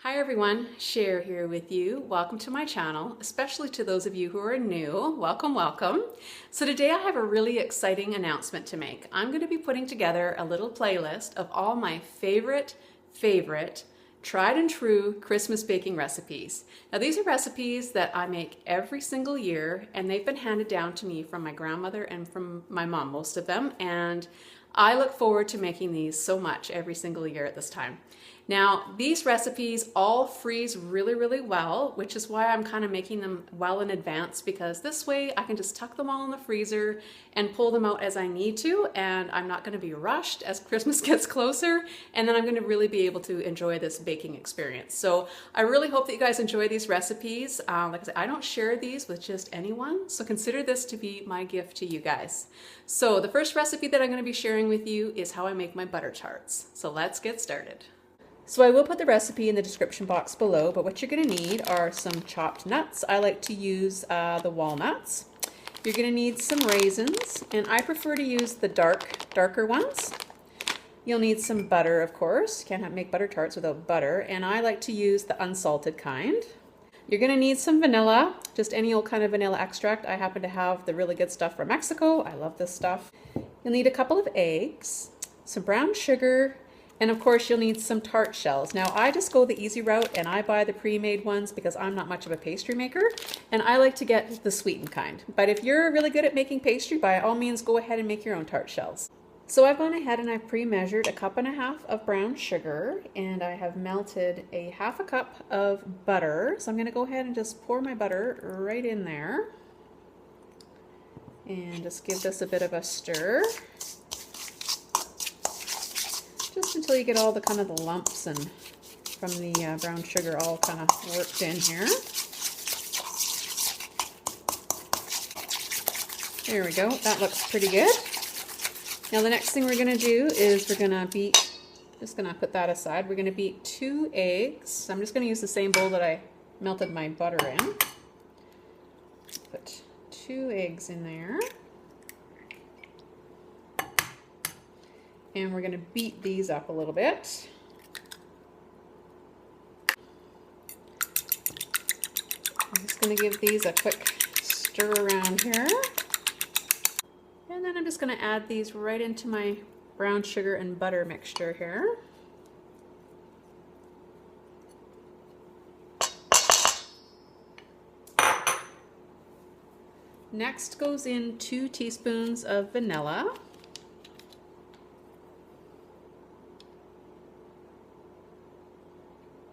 Hi everyone, Sher here with you. Welcome to my channel, especially to those of you who are new. Welcome, welcome. So today I have a really exciting announcement to make. I'm going to be putting together a little playlist of all my favorite tried and true Christmas baking recipes. Now these are recipes that I make every single year, and they've been handed down to me from my grandmother and from my mom, most of them, and I look forward to making these so much every single year at this time. Now, these recipes all freeze really well, which is why I'm kind of making them well in advance, because this way I can just tuck them all in the freezer and pull them out as I need to, and I'm not going to be rushed as Christmas gets closer, and then I'm going to really be able to enjoy this baking experience. So I really hope that you guys enjoy these recipes. Like I said, I don't share these with just anyone, so consider this to be my gift to you guys. So the first recipe that I'm going to be sharing with you is how I make my butter tarts. So let's get started. So I will put the recipe in the description box below, but what you're going to need are some chopped nuts. I like to use the walnuts. You're going to need some raisins, and I prefer to use the darker ones. You'll need some butter, of course. You can't make butter tarts without butter, and I like to use the unsalted kind. You're going to need some vanilla, just any old kind of vanilla extract. I happen to have the really good stuff from Mexico. I love this stuff. You'll need a couple of eggs, some brown sugar, and of course you'll need some tart shells. Now I just go the easy route and I buy the pre-made ones because I'm not much of a pastry maker, and I like to get the sweetened kind. But if you're really good at making pastry, by all means go ahead and make your own tart shells. So I've gone ahead and I've pre-measured 1.5 cups of brown sugar, and I have melted 1/2 cup of butter. So I'm going to go ahead and just pour my butter right in there and just give this a bit of a stir. Just until you get all the kind of the lumps and from the brown sugar all kind of worked in here. There we go, that looks pretty good. Now the next thing we're going to do is we're going to beat, just going to put that aside, we're going to beat 2 eggs. So I'm just going to use the same bowl that I melted my butter in. Put 2 eggs in there. And we're going to beat these up a little bit. I'm just going to give these a quick stir around here. And then I'm just going to add these right into my brown sugar and butter mixture here. Next goes in 2 teaspoons of vanilla.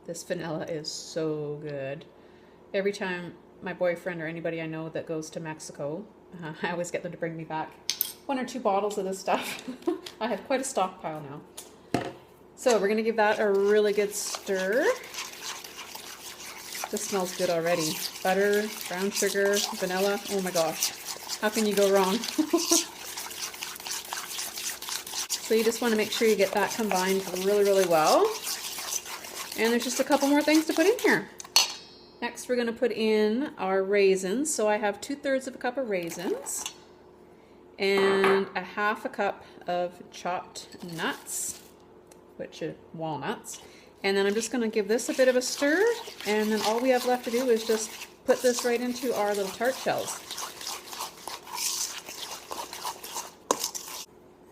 This vanilla is so good. Every time my boyfriend or anybody I know that goes to Mexico, I always get them to bring me back 1 or 2 bottles of this stuff. I have quite a stockpile now. So we're going to give that a really good stir. This smells good already. Butter, brown sugar, vanilla. Oh my gosh. How can you go wrong? So you just want to make sure you get that combined really well. And there's just a couple more things to put in here. Next we're going to put in our raisins. So I have 2/3 cup of raisins and 1/2 cup of chopped nuts, which are walnuts. And then I'm just going to give this a bit of a stir, and then all we have left to do is just put this right into our little tart shells.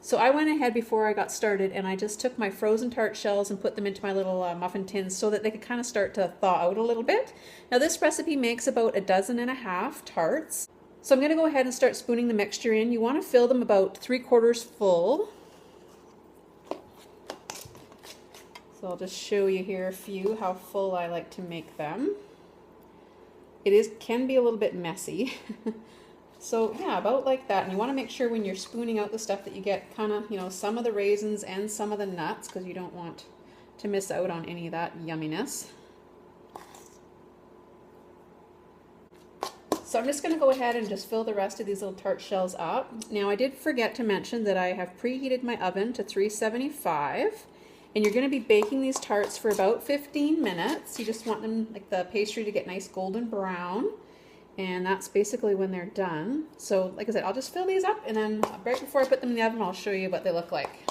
So I went ahead before I got started and I just took my frozen tart shells and put them into my little muffin tins so that they could kind of start to thaw out a little bit. Now this recipe makes about 1.5 dozen tarts. So I'm going to go ahead and start spooning the mixture in. You want to fill them about 3/4 full. So I'll just show you here a few how full I like to make them. It can be a little bit messy. So yeah, about like that. And you want to make sure when you're spooning out the stuff that you get kind of, you know, some of the raisins and some of the nuts, because you don't want to miss out on any of that yumminess. So I'm just going to go ahead and just fill the rest of these little tart shells up. Now I did forget to mention that I have preheated my oven to 375. And you're going to be baking these tarts for about 15 minutes. You just want them, like the pastry, to get nice golden brown. And that's basically when they're done. So like I said, I'll just fill these up, and then right before I put them in the oven, I'll show you what they look like.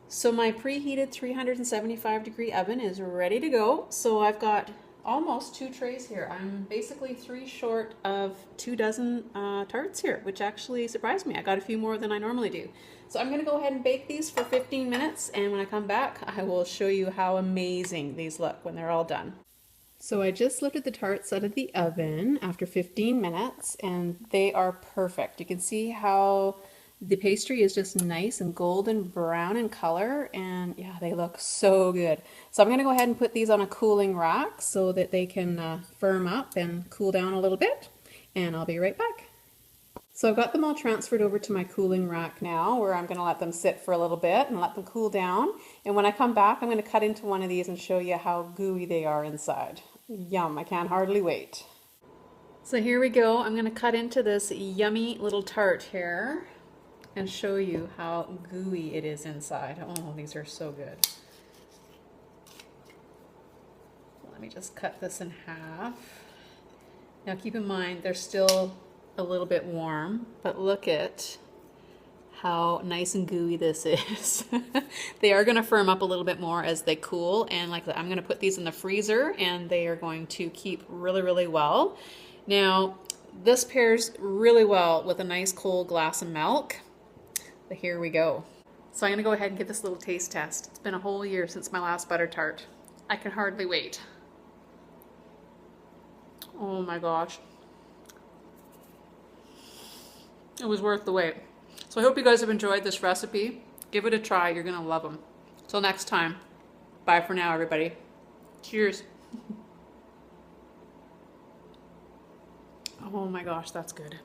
So my preheated 375-degree oven is ready to go. So I've got almost 2 trays here. I'm basically 3 short of 2 dozen tarts here, which actually surprised me. I got a few more than I normally do. So I'm gonna go ahead and bake these for 15 minutes, and when I come back, I will show you how amazing these look when they're all done. So I just lifted the tarts out of the oven after 15 minutes, and they are perfect. You can see how the pastry is just nice and golden brown in color, and yeah, they look so good. So I'm going to go ahead and put these on a cooling rack so that they can firm up and cool down a little bit, and I'll be right back. So I've got them all transferred over to my cooling rack now, where I'm going to let them sit for a little bit and let them cool down. And when I come back, I'm going to cut into one of these and show you how gooey they are inside. Yum, I can't hardly wait. So here we go. I'm going to cut into this yummy little tart here and show you how gooey it is inside. Oh, these are so good. Let me just cut this in half. Now keep in mind, they're still a little bit warm, but look at how nice and gooey this is. They are going to firm up a little bit more as they cool, and like I'm going to put these in the freezer, and they are going to keep really, really well. Now, this pairs really well with a nice cold glass of milk. But here we go. So I'm going to go ahead and give this little taste test. It's been a whole year since my last butter tart. I can hardly wait. Oh my gosh. It was worth the wait. So I hope you guys have enjoyed this recipe. Give it a try. You're going to love them. Till next time. Bye for now, everybody. Cheers. Oh my gosh, that's good.